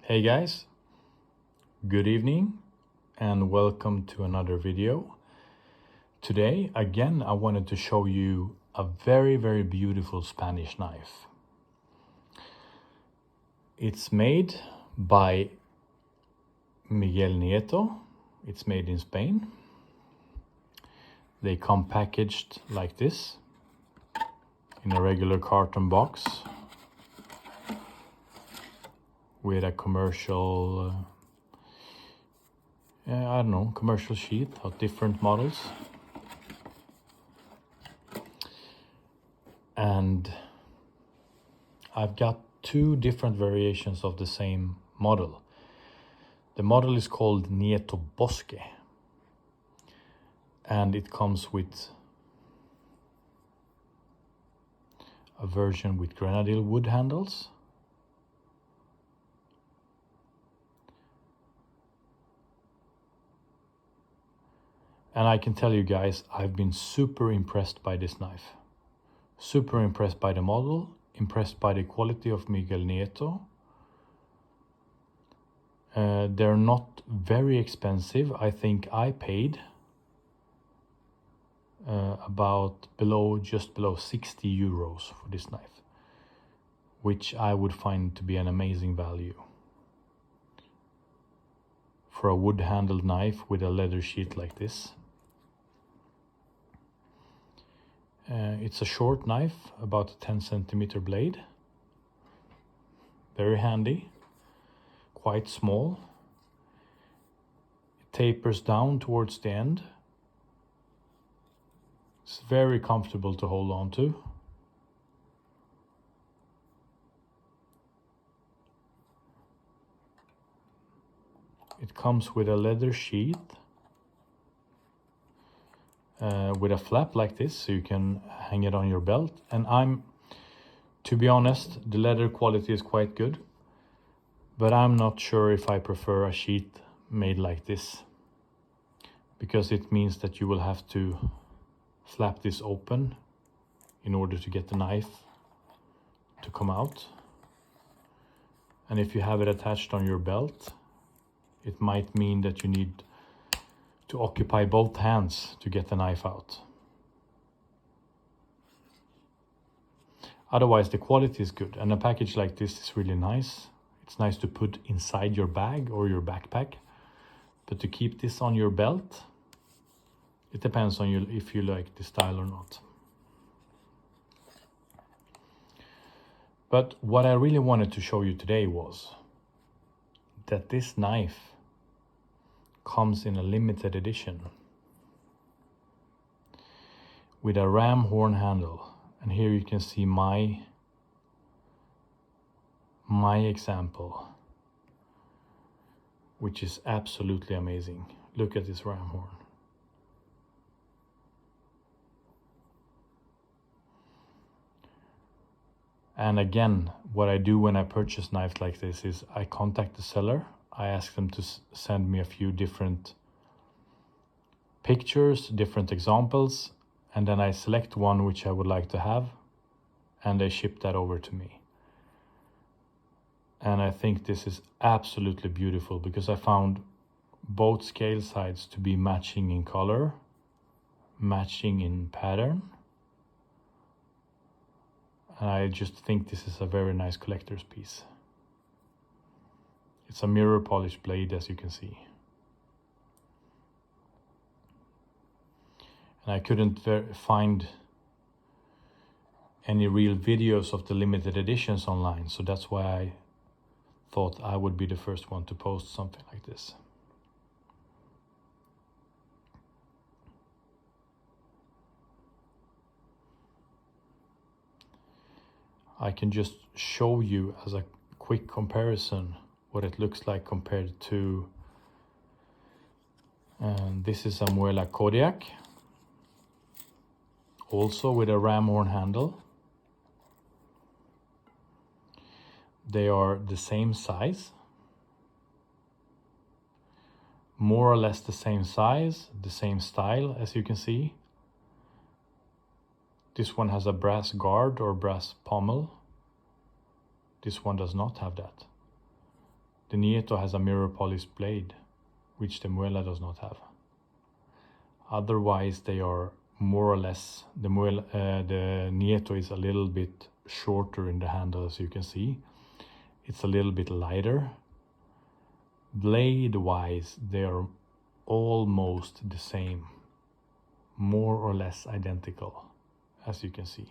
Hey guys, good evening and welcome to another video. Today again I wanted to show you a very beautiful Spanish knife. It's made by Miguel Nieto. It's made in Spain. They come packaged like this in a regular carton box with a commercial commercial sheet of different models. And I've got two different variations of the same model. The model is called Nieto Bosque, and it comes with a version with grenadine wood handles. And I can tell you guys, I've been super impressed by this knife. Super impressed by the model, impressed by the quality of Miguel Nieto. They're not very expensive. I think I paid just below 60 euros for this knife, which I would find to be an amazing value for a wood-handled knife with a leather sheath like this. It's a short knife, about a 10 centimeter blade. Very handy, quite small. It tapers down towards the end. It's very comfortable to hold on to. It comes with a leather sheath with a flap like this, so you can hang it on your belt. And to be honest, the leather quality is quite good, but I'm not sure if I prefer a sheath made like this, because it means that you will have to flap this open in order to get the knife to come out. And if you have it attached on your belt, it might mean that you need to occupy both hands to get the knife out. Otherwise, the quality is good, and a package like this is really nice. It's nice to put inside your bag or your backpack, but to keep this on your belt, it depends on you if you like the style or not. But what I really wanted to show you today was that this knife comes in a limited edition with a ram horn handle. And here you can see my example, which is absolutely amazing. Look at this ram horn. And again, what I do when I purchase knives like this is I contact the seller. I ask them to send me a few different pictures, different examples, and then I select one which I would like to have, and they ship that over to me. And I think this is absolutely beautiful, because I found both scale sides to be matching in color, matching in pattern. And I just think this is a very nice collector's piece. It's a mirror polished blade, as you can see. And I couldn't find any real videos of the limited editions online, so that's why I thought I would be the first one to post something like this. I can just show you as a quick comparison what it looks like compared to, this is a Muela Kodiak, also with a ram horn handle. They are the same size, more or less the same size, the same style, as you can see. This one has a brass guard or brass pommel. This one does not have that. The Nieto has a mirror polished blade, which the Muela does not have. Otherwise, they are more or less, the Nieto is a little bit shorter in the handle, as you can see. It's a little bit lighter. Blade-wise, they are almost the same, more or less identical, as you can see.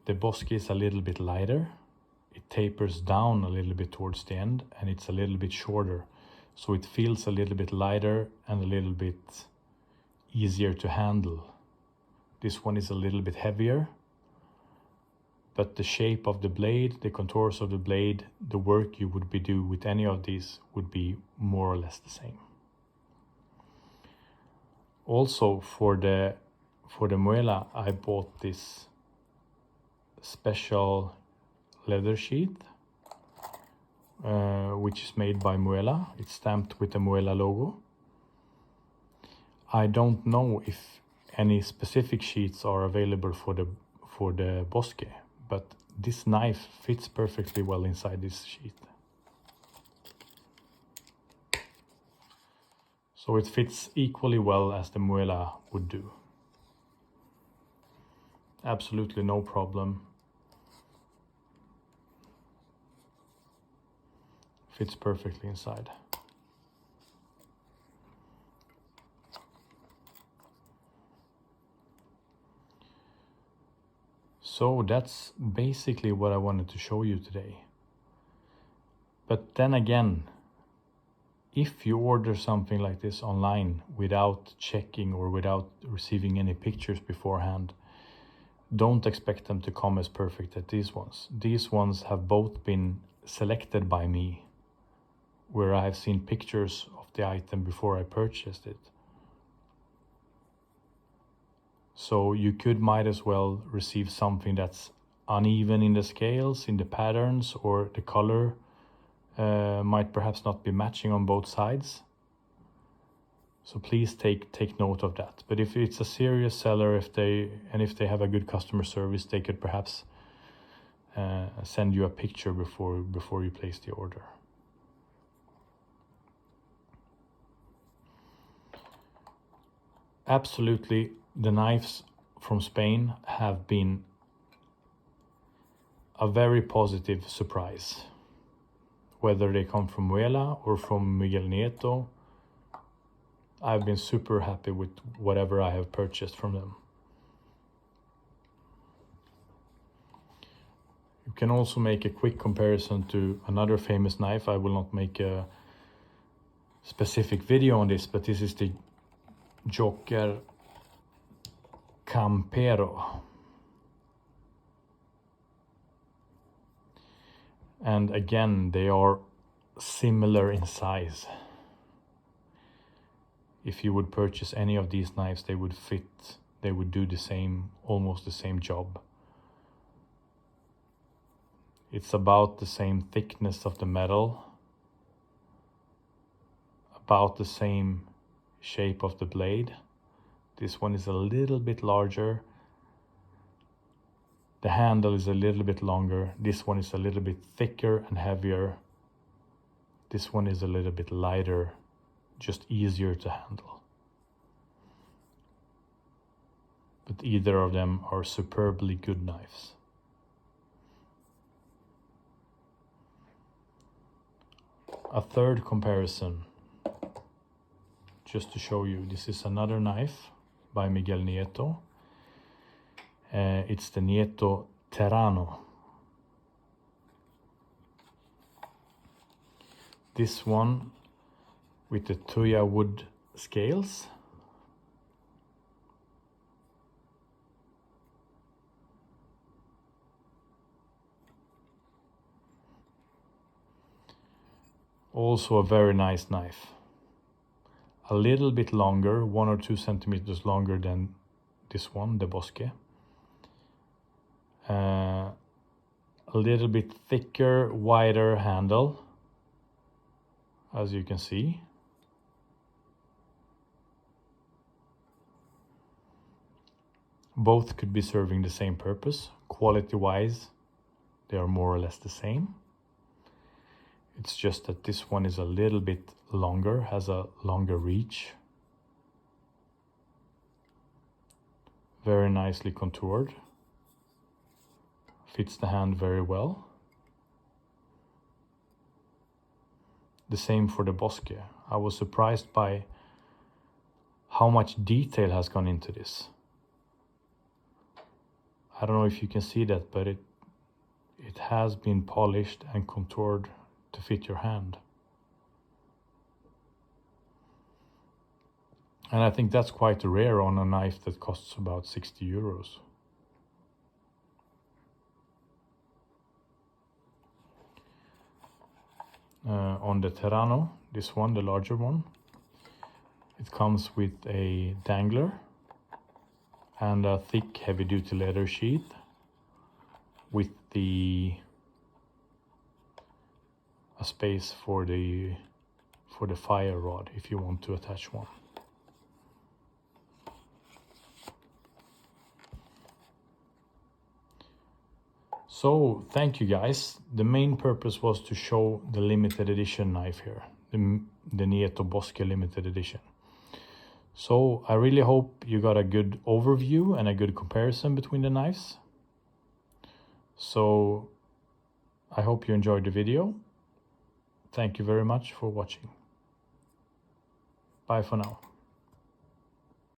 The Bosque is a little bit lighter. It tapers down a little bit towards the end, and it's a little bit shorter. So it feels a little bit lighter and a little bit easier to handle. This one is a little bit heavier, but the shape of the blade, the contours of the blade, the work you would do with any of these would be more or less the same. Also for the Muela, I bought this special leather sheath, which is made by Muela. It's stamped with the Muela logo. I don't know if any specific sheets are available for the Bosque, but this knife fits perfectly well inside this sheath. So it fits equally well as the Muela would do. Absolutely no problem. Fits perfectly inside. So that's basically what I wanted to show you today. But then again, if you order something like this online without checking or without receiving any pictures beforehand, don't expect them to come as perfect as these ones. These ones have both been selected by me, where I have seen pictures of the item before I purchased it. So you might as well receive something that's uneven in the scales, in the patterns, or the color might perhaps not be matching on both sides. So please take note of that. But if it's a serious seller, if they have a good customer service, they could perhaps send you a picture before you place the order. Absolutely, the knives from Spain have been a very positive surprise. Whether they come from Muela or from Miguel Nieto, I've been super happy with whatever I have purchased from them. You can also make a quick comparison to another famous knife. I will not make a specific video on this, but this is the Bosque Carnero. And again, they are similar in size. If you would purchase any of these knives, they would fit, they would do the same, almost the same job. It's about the same thickness of the metal, about the same shape of the blade. This one is a little bit larger. The handle is a little bit longer. This one is a little bit thicker and heavier. This one is a little bit lighter, just easier to handle. But either of them are superbly good knives. A third comparison, just to show you, this is another knife by Miguel Nieto. It's the Nieto Terrano. This one with the Tuya wood scales. Also a very nice knife. A little bit longer, 1 or 2 centimeters longer than this one, the Bosque. A little bit thicker, wider handle, as you can see. Both could be serving the same purpose. Quality-wise, they are more or less the same. It's just that this one is a little bit longer, has a longer reach. Very nicely contoured. Fits the hand very well. The same for the Bosque. I was surprised by how much detail has gone into this. I don't know if you can see that, but it has been polished and contoured to fit your hand. And I think that's quite rare on a knife that costs about 60 euros. On the Terrano, this one, the larger one, it comes with a dangler and a thick heavy-duty leather sheath with a space for the fire rod if you want to attach one. So thank you guys. The main purpose was to show the limited edition knife here, the Nieto Bosque limited edition. So I really hope you got a good overview and a good comparison between the knives. So I hope you enjoyed the video. Thank you very much for watching. Bye for now.